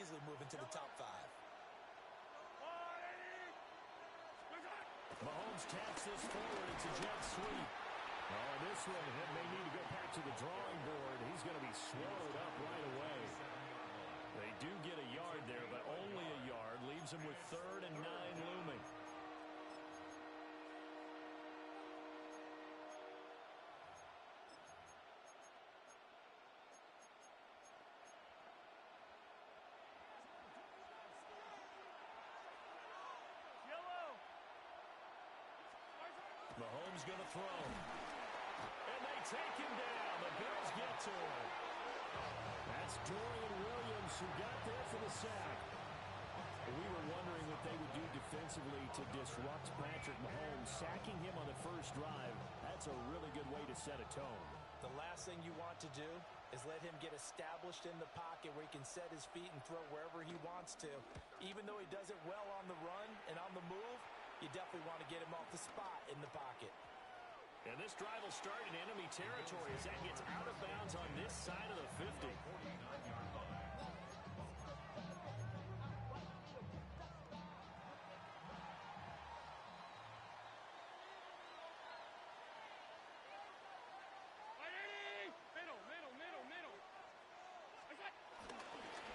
easily move into the top 5. Mahomes taps this forward. It's a jet sweep. Oh, this one, he may need to go back to the drawing board. He's going to be swallowed up right away. They do get a yard there, but only a yard. Leaves him with 3rd and 9 looming. Mahomes going to throw. And they take him down. The Bills get to him. That's Dorian Williams who got there for the sack. We were wondering what they would do defensively to disrupt Patrick Mahomes. Sacking him on the first drive, that's a really good way to set a tone. The last thing you want to do is let him get established in the pocket where he can set his feet and throw wherever he wants to. Even though he does it well on the run and on the move, you definitely want to get him off the spot in the pocket. And this drive will start in enemy territory as that gets out of bounds on this side of the 50.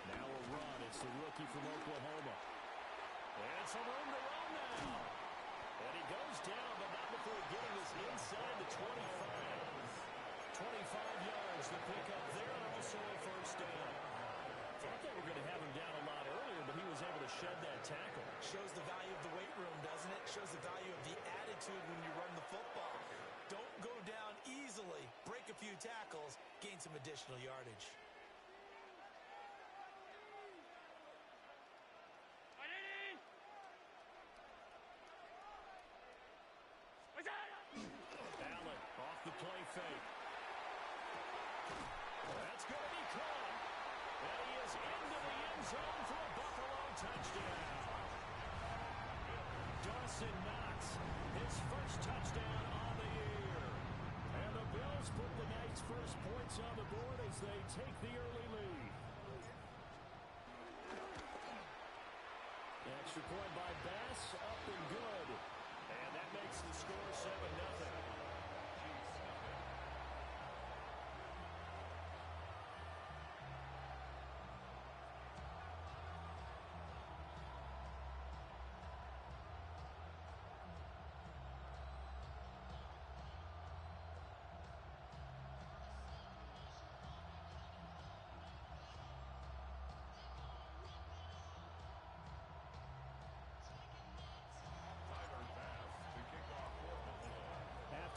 Now a run. It's the rookie from Oklahoma. And some room to run now. And he goes down, but not before getting this inside the 25. 25 yards to pick up there, and also a first down. Thought they were going to have him down a lot earlier, but he was able to shed that tackle. Shows the value of the weight room, doesn't it? Shows the value of the attitude when you run the football. Don't go down easily. Break a few tackles, gain some additional yardage. Allen off the play fake. That's going to be caught. And he is into the end zone for a Buffalo touchdown. Dawson Knox, his first touchdown on the year. And the Bills put the night's first points on the board as they take the early lead. The extra point by Bass, up and good. And that makes the score 7-0.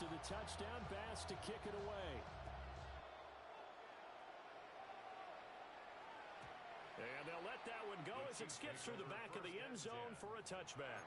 After the touchdown, Bass to kick it away. And they'll let that one go as it skips through the back of the end zone for a touchback.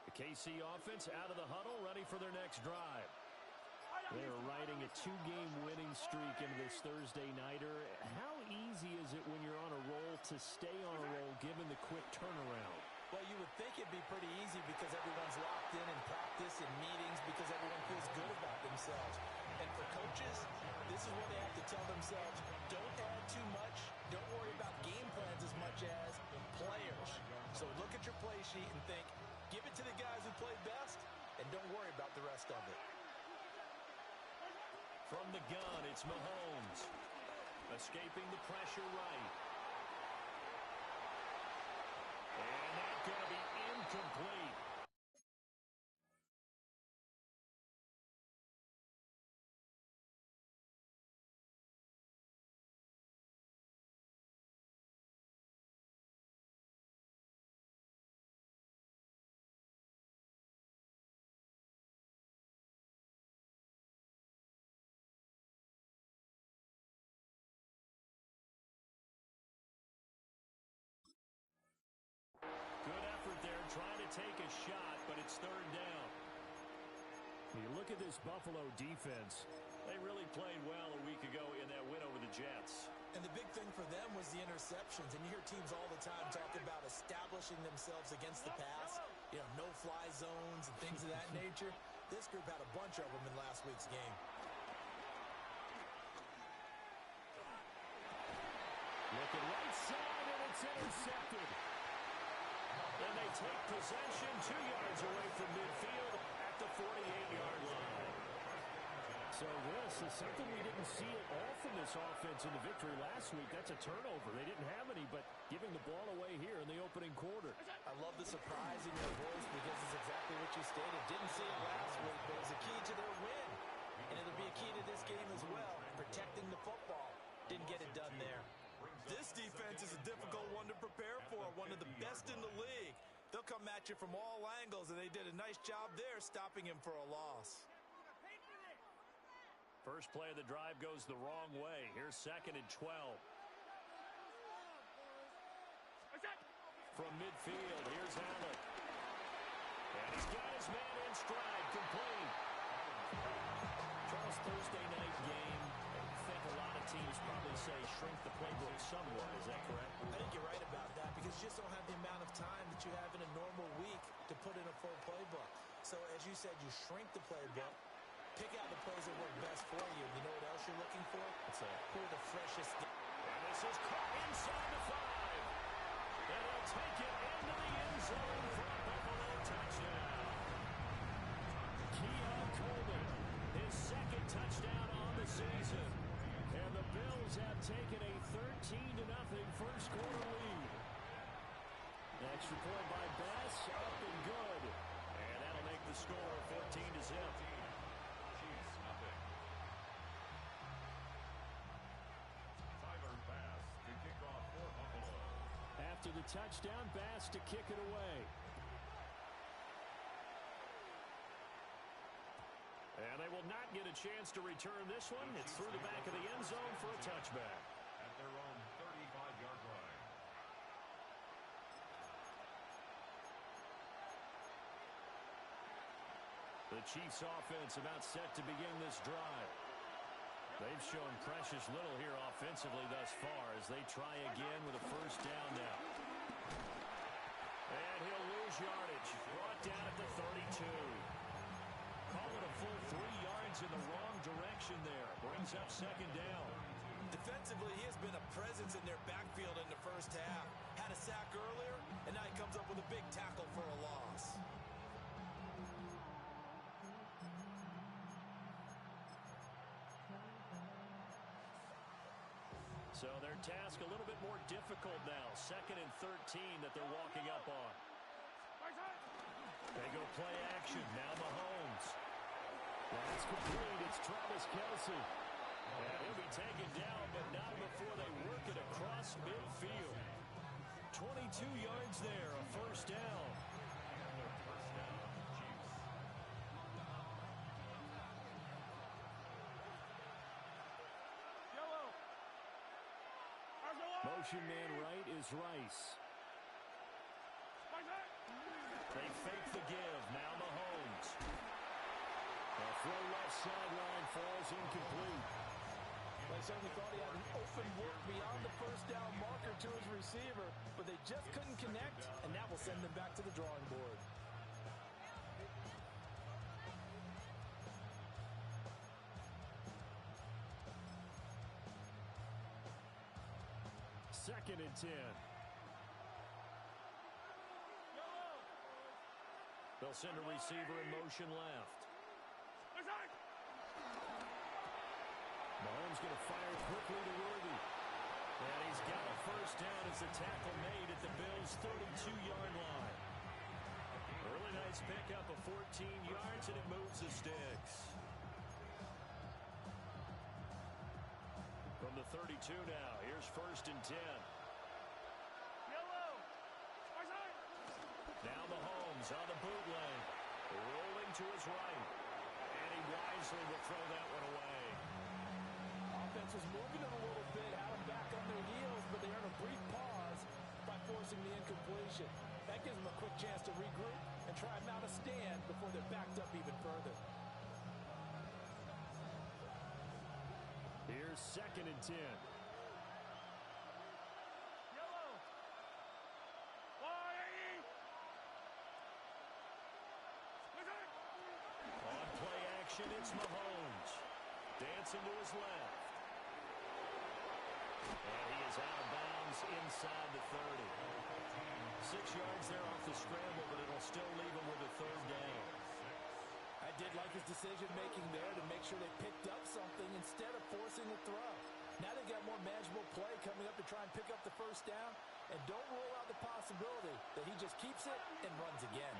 The KC offense out of the huddle, ready for their next drive. They are riding a 2-game winning streak into this Thursday nighter. How easy is it when you're on a roll to stay on a roll given the quick turnaround? Well, you would think it'd be pretty easy because everyone's locked in practice and meetings because everyone feels good about themselves. And for coaches, this is what they have to tell themselves. Don't add too much. Don't worry about game plans as much as players. So look at your play sheet and think, give it to the guys who played best, and don't worry about the rest of it. From the gun, it's Mahomes. Escaping the pressure right. And that's going to be incomplete. to take a shot, but it's third down. You look at this Buffalo defense. They really played well a week ago in that win over the Jets. And the big thing for them was the interceptions. And you hear teams all the time talk about establishing themselves against the pass. You know, no-fly zones and things of that nature. This group had a bunch of them in last week's game. Looking right side, and it's intercepted. And they take possession 2 yards away from midfield at the 48-yard line. So this is something we didn't see at all from this offense in the victory last week. That's a turnover. They didn't have any, but giving the ball away here in the opening quarter. I love the surprise in your voice because it's exactly what you stated. Didn't see it last week, but it was a key to their win. And it'll be a key to this game as well, protecting the football. Didn't get it done there. This defense is a difficult one to prepare for, one of the best in the league. They'll come at you from all angles, and they did a nice job there stopping him for a loss. First play of the drive goes the wrong way. Here's 2nd and 12. From midfield, here's Allen. And he's got his man in stride, complete. Charles, Thursday night game. I think a lot of teams probably say shrink the playbook somewhat. Is that correct? I think you're right about that because you just don't have the amount of time that you have in a normal week to put in a full playbook. So as you said, you shrink the playbook, pick out the plays that work best for you. You know what else you're looking for? What's that? Who are the freshest? And this is caught inside the 5. And he'll take it into the end zone for a Buffalo touchdown. Keon Coleman, his 2nd touchdown on the season. And the Bills have taken a 13-0 first quarter lead. Extra point by Bass, up and good. And that'll make the score 14-0. After the touchdown, Bass to kick it away. And they will not get a chance to return this one. It's through the back of the end zone for a touchback. At their own 35-yard line. The Chiefs offense about set to begin this drive. They've shown precious little here offensively thus far as they try again with a first down now. And he'll lose yardage. Brought down at the 32. Call it a full 3 yards in the wrong direction there. Brings up 2nd down. Defensively, he has been a presence in their backfield in the first half. Had a sack earlier, and now he comes up with a big tackle for a loss. So their task a little bit more difficult now. 2nd and 13 that they're walking up on. They go play action. Now Mahomes. That's complete. It's Travis Kelce. And he'll be taken down, but not before they work it across midfield. 22 yards there, a first down. Motion man right is Rice. They fake the give. Now Mahomes. The throw left sideline falls incomplete. They certainly thought he had an open look beyond the first down marker to his receiver, but they just couldn't connect, and that will send them back to the drawing board. Second and 10. They'll send a receiver in motion left. Mahomes going to fire quickly to Worthy. And he's got a first down as the tackle made at the Bills' 32-yard line. Early nice pickup of 14 yards, and it moves the sticks. From the 32 now, here's 1st and 10. Now Mahomes on the bootleg, rolling to his right. And he wisely will throw that one away. Offense was moving it a little bit, had them back on their heels, but they earned a brief pause by forcing the incompletion. That gives them a quick chance to regroup and try and mount a stand before they're backed up even further. Here's 2nd and 10. On play action, it's Mahomes. Dancing to his left. And he is out of bounds inside the 30. 6 yards there off the scramble, but it'll still leave him with a 3rd down. I did like his decision-making there to make sure they picked up something instead of forcing the throw. Now they've got more manageable play coming up to try and pick up the 1st down. And don't rule out the possibility that he just keeps it and runs again.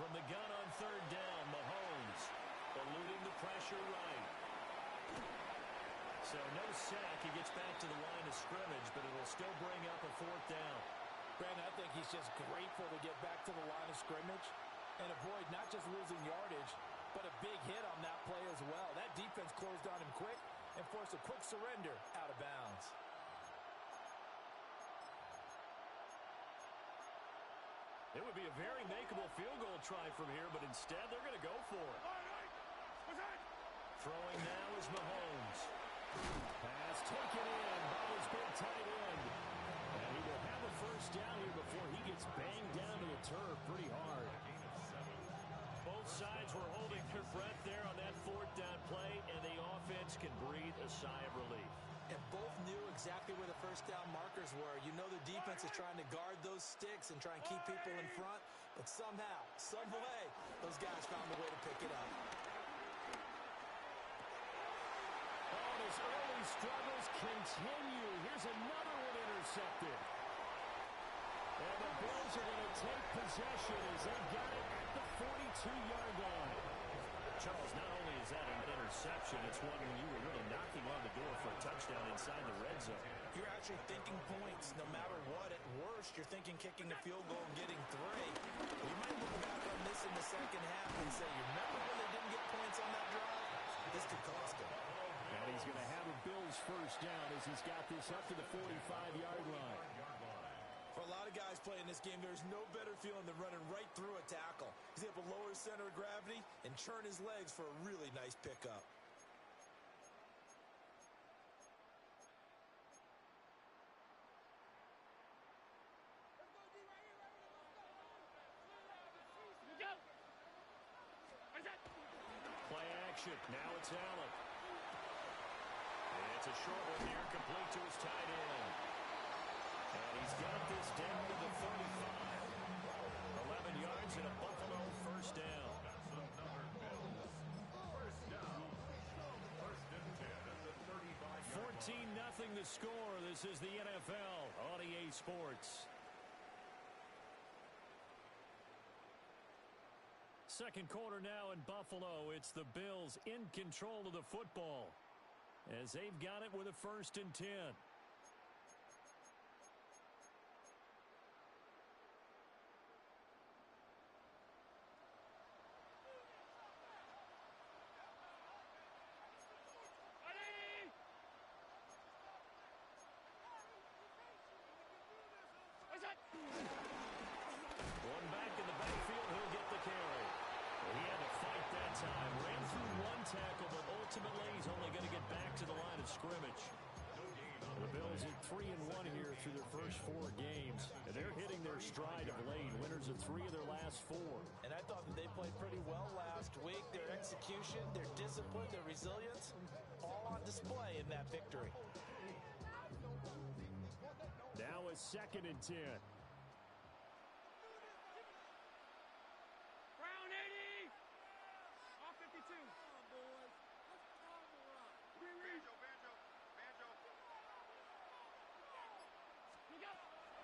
From the gun on 3rd down, Mahomes eluding the pressure right. So no sack. He gets back to the line of scrimmage, but it'll still bring up a 4th down. Brandon, I think he's just grateful to get back to the line of scrimmage and avoid not just losing yardage, but a big hit on that play as well. That defense closed on him quick and forced a quick surrender out of bounds. It would be a very makeable field goal try from here, but instead they're going to go for it. Throwing now is Mahomes. Pass taken in by his big tight end. And he will have a 1st down here before he gets banged down to the turf pretty hard. Both sides were holding their breath there on that 4th down play, and the offense can breathe a sigh of relief. And both knew exactly where the 1st down markers were. You know the defense is trying to guard those sticks and try and keep people in front, but somehow, some way, those guys found a way to pick it up. Oh, his early struggles continue. Here's another one intercepted. And the Bills are going to take possession as they got it at the 42-yard line. Charles, not only is that an interception, it's one when you were really knocking on the door for a touchdown inside the red zone. You're actually thinking points no matter what. At worst, you're thinking kicking a field goal and getting 3. You might look back on this in the 2nd half and say, you remember when they didn't get points on that drive? This could cost them. And he's going to have a Bills 1st down as he's got this up to the 45-yard line. For a lot of guys playing this game, there's no better feeling than running right through a tackle. He's able to lower his center of gravity and churn his legs for a really nice pickup. Play action. Now it's Allen. And it's a short one here, complete to his tight end. And he's got this down to the 35. 11 yards and a Buffalo 1st down. 14-0 the score. This is the NFL on EA Sports. 2nd quarter now in Buffalo. It's the Bills in control of the football as they've got it with a 1st and 10. One back in the backfield, he'll get the carry. He had to fight that time. Ran through one tackle, but ultimately he's only going to get back to the line of scrimmage. The Bills at 3-1 here through their first 4 games. And they're hitting their stride of late. Winners of 3 of their last 4. And I thought that they played pretty well last week. Their execution, their discipline, their resilience, all on display in that victory. Now a 2nd and 10.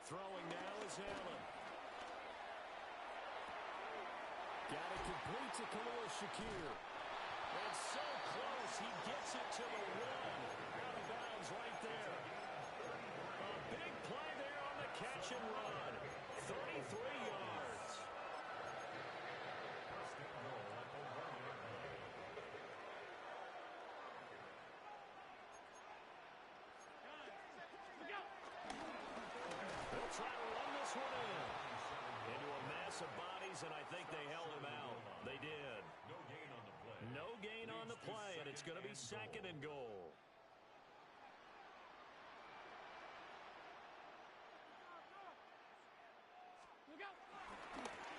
Throwing now is Allen. Got it complete to Khalil Shakir. And so close, he gets it to the 1. Out of bounds right there. A big play there on the catch and run. 33 yards. They'll try this one in. Into a mass of bodies, and I think they held him out. They did. No gain on the play. No gain on the play, and it's going to be second and goal.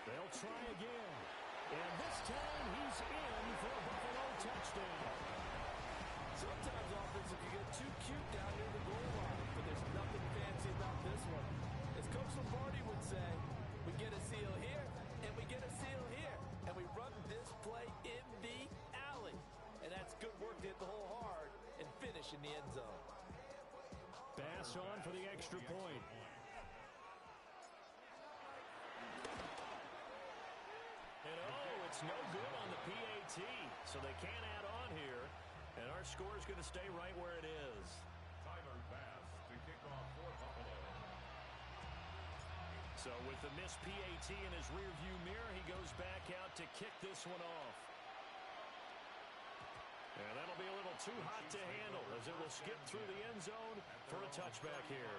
They'll try again. And this time he's in for a Buffalo touchdown. Sometimes offense can get too cute down near the goal line, but there's nothing fancy about this one. As Coach Lombardi would say, we get a seal here, and we get a seal here, and we run this play in the alley. And that's good work to hit the hole hard and finish in the end zone. Pass on for the extra point. And oh, it's no good on the PAT, so they can't add on here. And our score is going to stay right where it is. Tyler Bass to kick off for Buffalo. So with the missed PAT in his rearview mirror, he goes back out to kick this one off. And that'll be a little too hot to handle as it will skip through the end zone for a touchback here.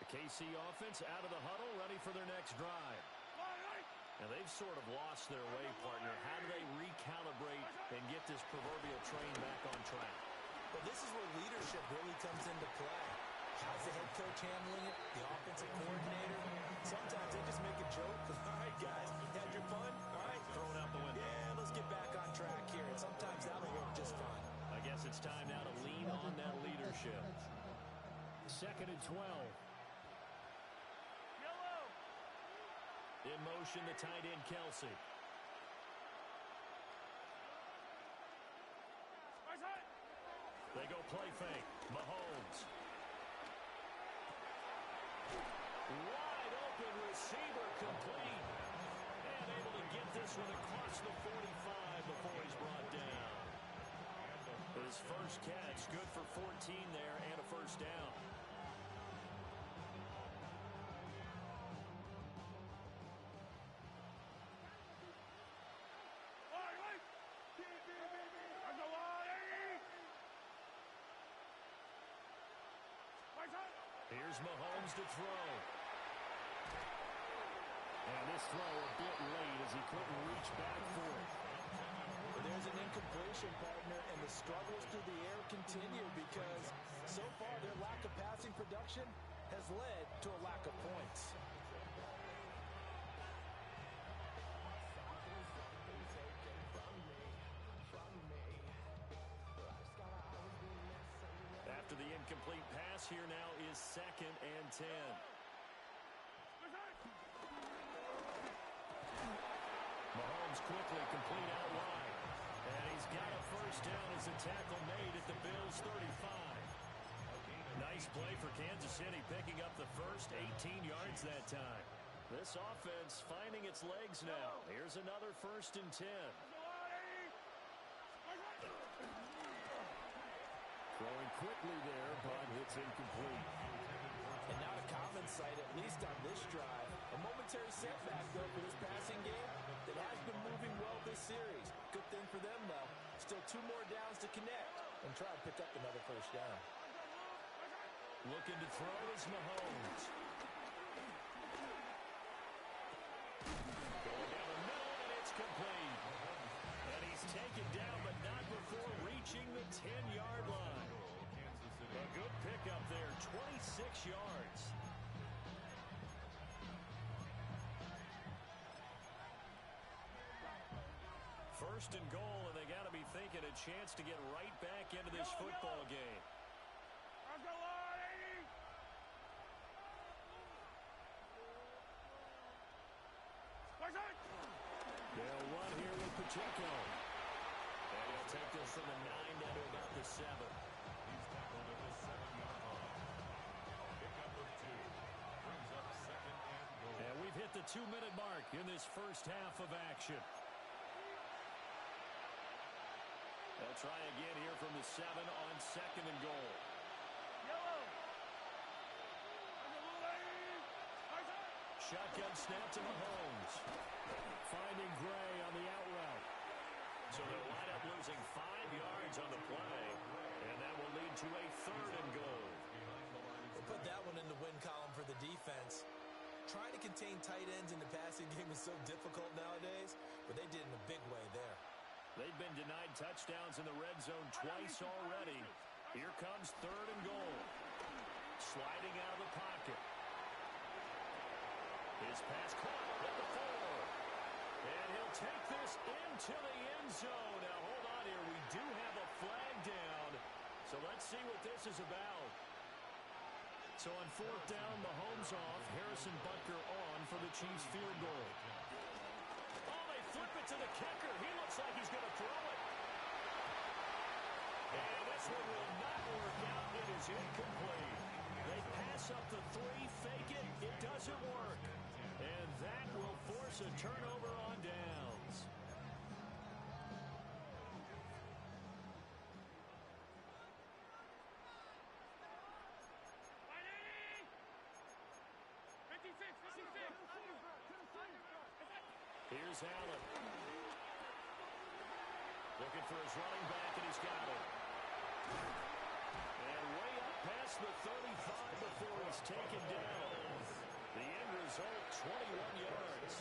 The KC offense out of the huddle, ready for their next drive. And they've sort of lost their way, partner. How do they recalibrate and get this proverbial train back on track? Well, this is where leadership really comes into play. How's the head coach handling it? The offensive coordinator? Sometimes they just make a joke. All right, guys, had your fun? All right. Thrown out the window. Yeah, let's get back on track here. And sometimes that'll work just fine. I guess it's time now to lean on that leadership. 2nd and 12. In motion, the tight end, Kelsey. They go play fake. Mahomes. Wide open receiver complete. And able to get this one across the 45 before he's brought down. His first catch, good for 14 there and a first down. Here's Mahomes to throw. And this throw a bit late as he couldn't reach back for it. Well, there's an incompletion, partner, and the struggles through the air continue because so far their lack of passing production has led to a lack of points. After the incomplete pass, here now is 2nd and 10. Mahomes quickly complete out wide. And he's got a first down as a tackle made at the Bills' 35. Nice play for Kansas City, picking up the first 18 yards that time. This offense finding its legs now. Here's another 1st and 10. Throwing quickly there, but it's incomplete. And not a common sight, at least on this drive. A momentary setback, though, for this passing game that has been moving well this series. Good thing for them, though. Still 2 more downs to connect and try to pick up another first down. Looking to throw is Mahomes. Going down the middle, and it's complete. And he's taken down, but not before reaching the 10-yard line. A good pickup there, 26 yards. First and goal, and they got to be thinking a chance to get right back into this football game. They'll run here with Pacheco. And he'll take this from the 9 down to about the 7. He's tackled at the 7-yard line. Pickup of 2. Brings up 2nd and goal. And we've hit the 2-minute mark in this first half of action. They'll try again here from the 7 on 2nd and goal. Shotgun snap to Mahomes. Finding ground. defense. Trying to contain tight ends in the passing game is so difficult nowadays, but they did in a big way there. They've been denied touchdowns in the red zone twice already. Here comes 3rd and goal. Sliding out of the pocket. His pass caught at the 4. And he'll take this into the end zone. Now, hold on here. We do have a flag down. So let's see what this is about. So on 4th down, Mahomes off. Harrison Butker on for the Chiefs field goal. Oh, they flip it to the kicker. He looks like he's going to throw it. And this one will not work out. It is incomplete. They pass up the 3, fake it. It doesn't work. And that will force a turnover on downs. Here's Allen. Looking for his running back, and he's got it. And way up past the 35 before he's taken down. The end result, 21 yards.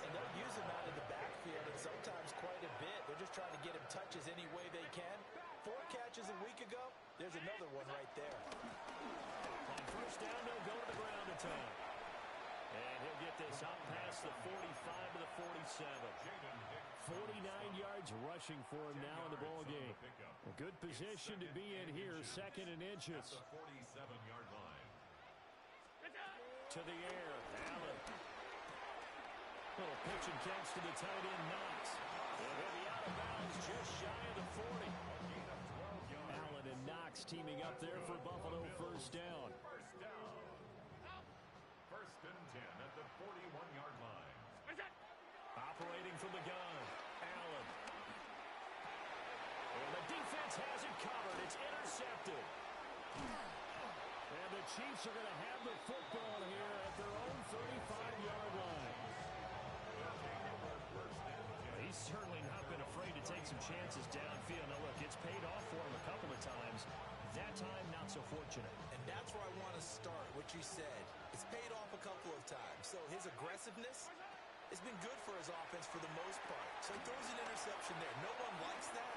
And they'll use him out of the backfield, and sometimes quite a bit. They're just trying to get him touches any way they can. 4 catches a week ago. There's another one right there. On 1st down, they'll go to the ground attack. And he'll get this up past the 45 to the 47. 49 yards rushing for him now in the ball game. A good position to be in here, 2nd and inches. At the 47-yard line. To the air, Allen. Little pitch and catch to the tight end, Knox. And he'll be out of bounds just shy of the 40. Allen and Knox teaming up there for Buffalo 1st down. First down. 1st and 10 at the 41-yard line. Operating from the gun, Allen. And the defense has it covered. It's intercepted. And the Chiefs are going to have the football here at their own 35-yard line. He's certainly not been afraid to take some chances downfield. Now, look, it's paid off for him a couple of times. That time, not so fortunate. And that's where I want to start, what you said. It's paid off a couple of times. So his aggressiveness has been good for his offense for the most part. So he throws an interception there. No one likes that,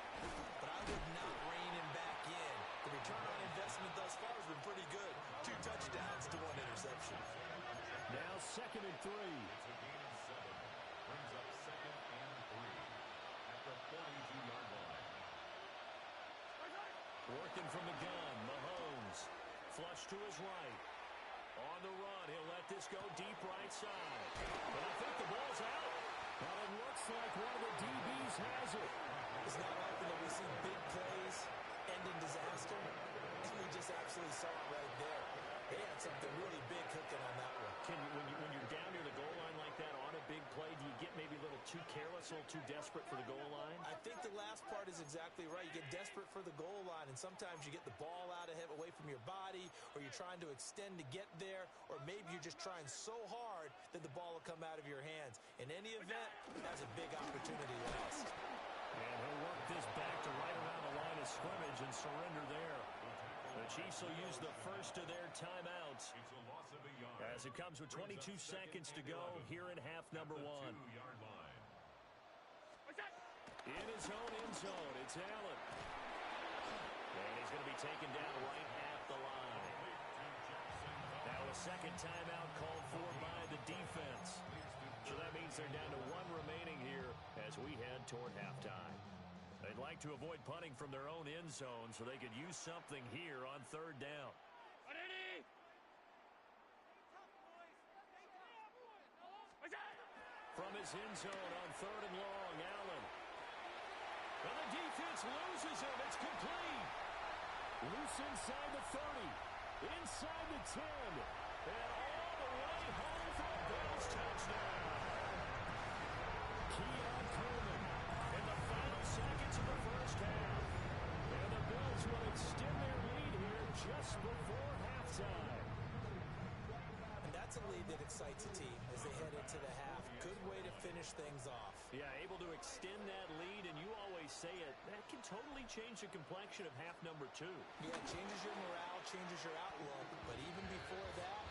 but I would not rein him back in. The return on investment thus far has been pretty good. 2 touchdowns to 1 interception. Now 2nd and 3. It's a gain of 7. Brings up 2nd and 3 at the 42-yard line. Working from the gun, Mahomes. Flush to his right. On the run, he'll let this go deep right side. But I think the ball's out. But it looks like one of the DBs has it. It's not often that we see big plays end in disaster, and we just absolutely saw it right there. They had something really big cooking on that one. When you're down near the goal line like that on a big play, do you get maybe a little too careless, a little too desperate for the goal line? I think the last part is exactly right. You get desperate for the goal line, and sometimes you get the ball out ahead, away from your body, or you're trying to extend to get there, or maybe you're just trying so hard that the ball will come out of your hands. In any event, that's a big opportunity lost. And he'll work this back to right around the line of scrimmage and surrender there. The Chiefs will use the first of their timeouts It's a loss of a yard. as it comes with 22 seconds to go here in half number 1. 2-yard line. In his own end zone, it's Allen. And he's going to be taken down right at the line. Now a 2nd timeout called for by the defense. So that means they're down to 1 remaining here as we head toward halftime. They'd like to avoid punting from their own end zone so they could use something here on 3rd down. From his end zone on 3rd and long, Allen. And the defense loses him. It's complete. Loose inside the 30. Inside the 10. And all the way home for a Bills touchdown. Keon Coleman in the final seconds of the first half. And the Bills will extend their lead here just before halftime. And that's a lead that excites a team as they head into the half. Good way to finish things off. Yeah, able to extend that lead, and you always say it, that can totally change the complexion of half number 2. Yeah, it changes your morale, changes your outlook, but even before that,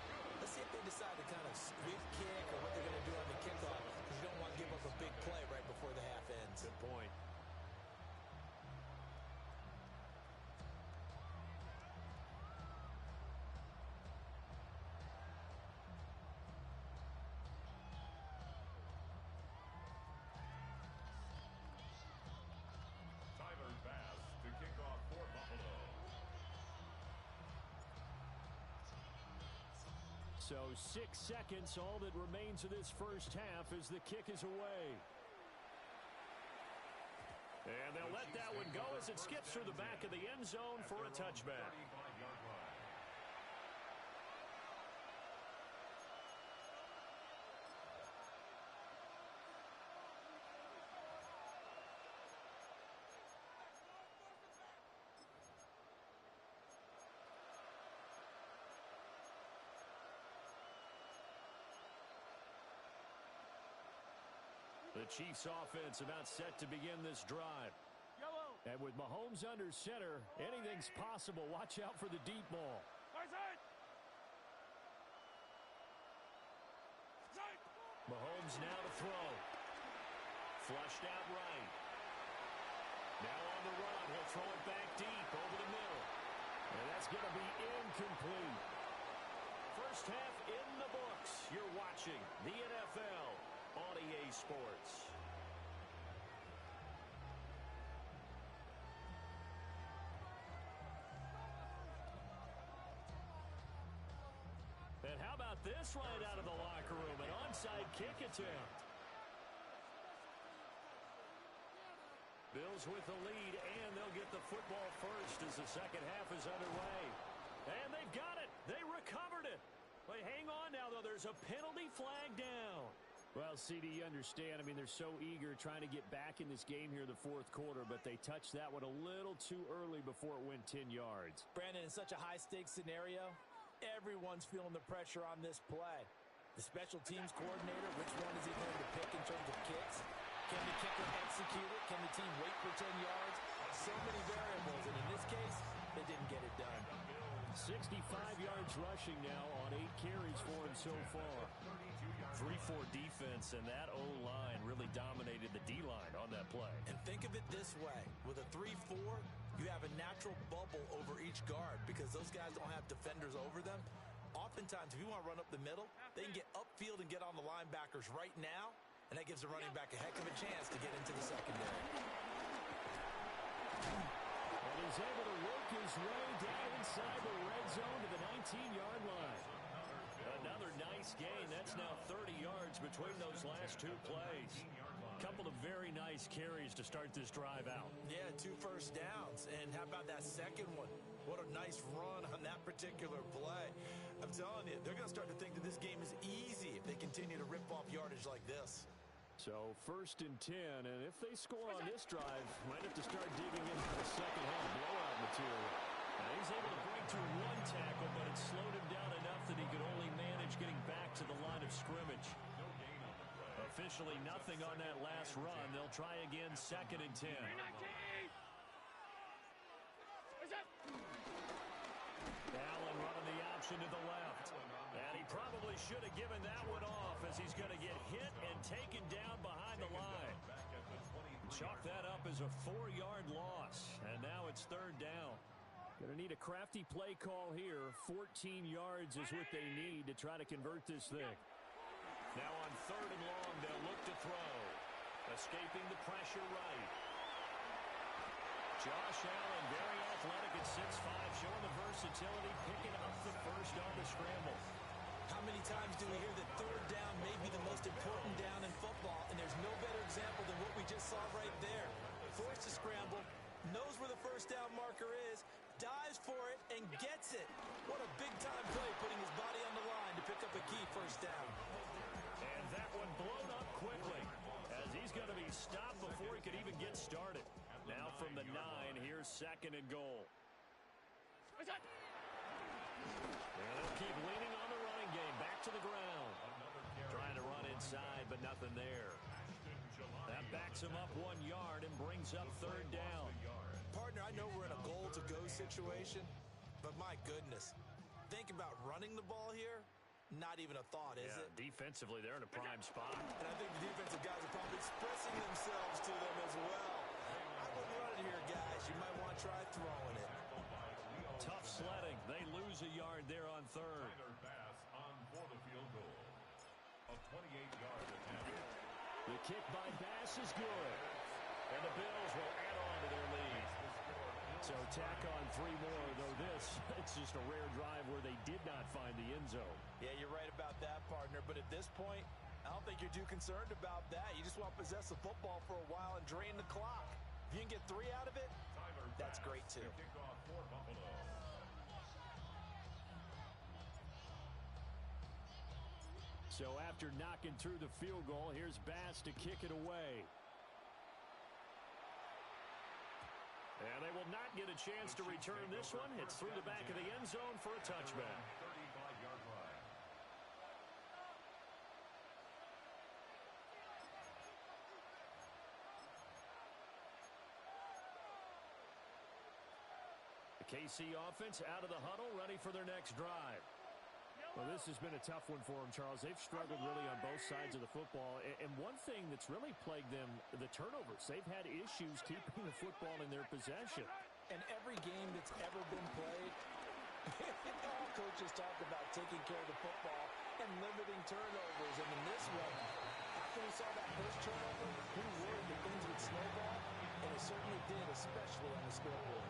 see if they decide to kind of squib kick or what they're going to do on the kickoff, because you don't want to give up a big play right before the half ends. Good point. Tyler Bass to kick off for Buffalo. So 6 seconds, all that remains of this first half as the kick is away. And they'll let that one go as it skips through the back of the end zone for a touchback. 35-yard line. The Chiefs offense about set to begin this drive. And with Mahomes under center, anything's possible. Watch out for the deep ball. Mahomes now to throw. Flushed out right. Now on the run. He'll throw it back deep over the middle. And that's going to be incomplete. First half in the books. You're watching the NFL on EA Sports. And how about this right out of the locker room? An onside kick attempt. Bills with the lead, and they'll get the football first as the second half is underway. And they've got it. They recovered it. But hang on now, though. There's a penalty flag down. Well, CD, you understand. I mean, they're so eager trying to get back in this game here in the fourth quarter, but they touched that one a little too early before it went 10 yards. Brandon, in such a high-stakes scenario, everyone's feeling the pressure on this play. The special teams coordinator, which one is he going to pick in terms of kicks? Can the kicker execute it? Can the team wait for 10 yards? So many variables, and in this case, they didn't get it done. 65 yards rushing now on 8 carries for him so far. 3-4 defense, and that O-line really dominated the D-line on that play. And think of it this way. With a 3-4, you have a natural bubble over each guard because those guys don't have defenders over them. Oftentimes, if you want to run up the middle, they can get upfield and get on the linebackers right now, and that gives the running back a heck of a chance to get into the secondary. And he's able to work his way down inside the red zone to the 19-yard line. Another nice gain. That's now 30 yards between those last two plays. Couple of very nice carries to start this drive out. Yeah, 2 first downs. And how about that second one? What a nice run on that particular play. I'm telling you, they're going to start to think that this game is easy if they continue to rip off yardage like this. So 1st and 10, and if they score on this drive, might have to start digging into the second half blowout material. Now he's able to break through 1 tackle, but it slowed him down enough that he could only manage getting back to the line of scrimmage. Officially nothing on that last run. They'll try again 2nd and 10. Allen running the option to the left. And he probably should have given that one off as he's going to get hit and taken down behind the line. Chalk that up as a 4-yard loss. And now it's 3rd down. Going to need a crafty play call here. 14 yards is what they need to try to convert this thing. Now on 3rd and long, they'll look to throw. Escaping the pressure right. Josh Allen, very athletic at 6'5", showing the versatility, picking up the first on the scramble. How many times do we hear that 3rd down may be the most important down in football, and there's no better example than what we just saw right there. Forced to scramble, knows where the first down marker is, dives for it, and gets it. What a big-time play, putting his body on the line to pick up a key first down. And that one blown up quickly as he's going to be stopped before he could even get started. Now from the 9, here's 2nd and goal. And they'll keep leaning on the running game. Back to the ground. Trying to run inside, but nothing there. That backs him up 1 yard and brings up 3rd down. Partner, I know we're in a goal-to-go situation, but my goodness. Think about running the ball here. not even a thought, is it? Defensively, they're in a prime spot. And I think the defensive guys are probably expressing themselves to them as well. I wouldn't run it here, guys. You might want to try throwing it. Tough sledding. They lose a yard there on third. Tyler Bass on for the field goal. A 28-yard attempt. The kick by Bass is good. And the Bills will add on to their lead. So tack on 3 more, though this, it's just a rare drive where they did not find the end zone. Yeah, you're right about that, partner. But at this point, I don't think you're too concerned about that. You just want to possess the football for a while and drain the clock. If you can get 3 out of it, that's great, too. Kickoff for Buffalo. So after knocking through the field goal, here's Bass to kick it away. And they will not get a chance to return this one. It's through the back of the end zone for a touchback. 35-yard line. The KC offense out of the huddle, ready for their next drive. Well, this has been a tough one for them, Charles. They've struggled really on both sides of the football. And one thing that's really plagued them, the turnovers. They've had issues keeping the football in their possession. And every game that's ever been played, all coaches talk about taking care of the football and limiting turnovers. And in this one, after we saw that first turnover, we worried that things would snowball, and it certainly did, especially on the scoreboard.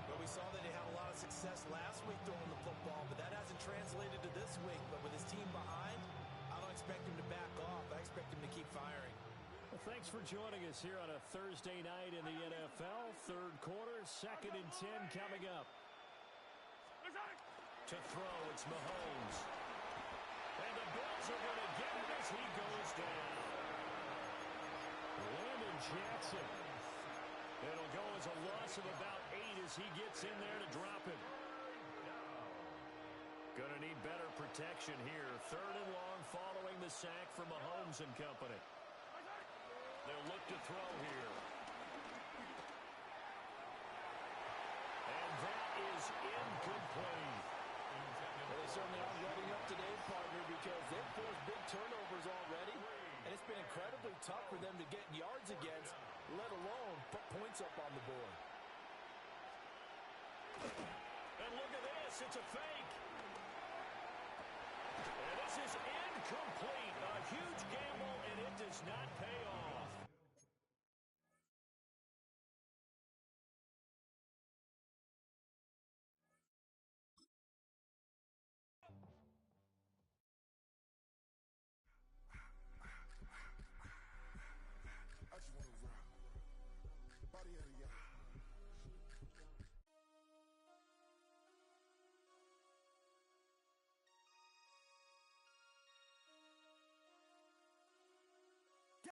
But we saw that he had a lot of success last week throwing the football, but that hasn't translated to this week. But with his team behind, I don't expect him to back off. I expect him to keep firing. Well, thanks for joining us here on a Thursday night in the NFL. Third quarter, 2nd and 10 coming up. To throw, it's Mahomes. And the Bills are going to get it as he goes down. Landon Jackson. It'll go as a loss of about 8 as he gets in there to drop him. Going to need better protection here. 3rd and long following the sack from Mahomes and company. They'll look to throw here. And that is incomplete. Well, they certainly aren't letting up today, partner, because they've forced big turnovers already, and it's been incredibly tough for them to get yards against, let alone put points up on the board. And look at this. It's a fake. And this is incomplete. A huge gamble, and it does not pay off.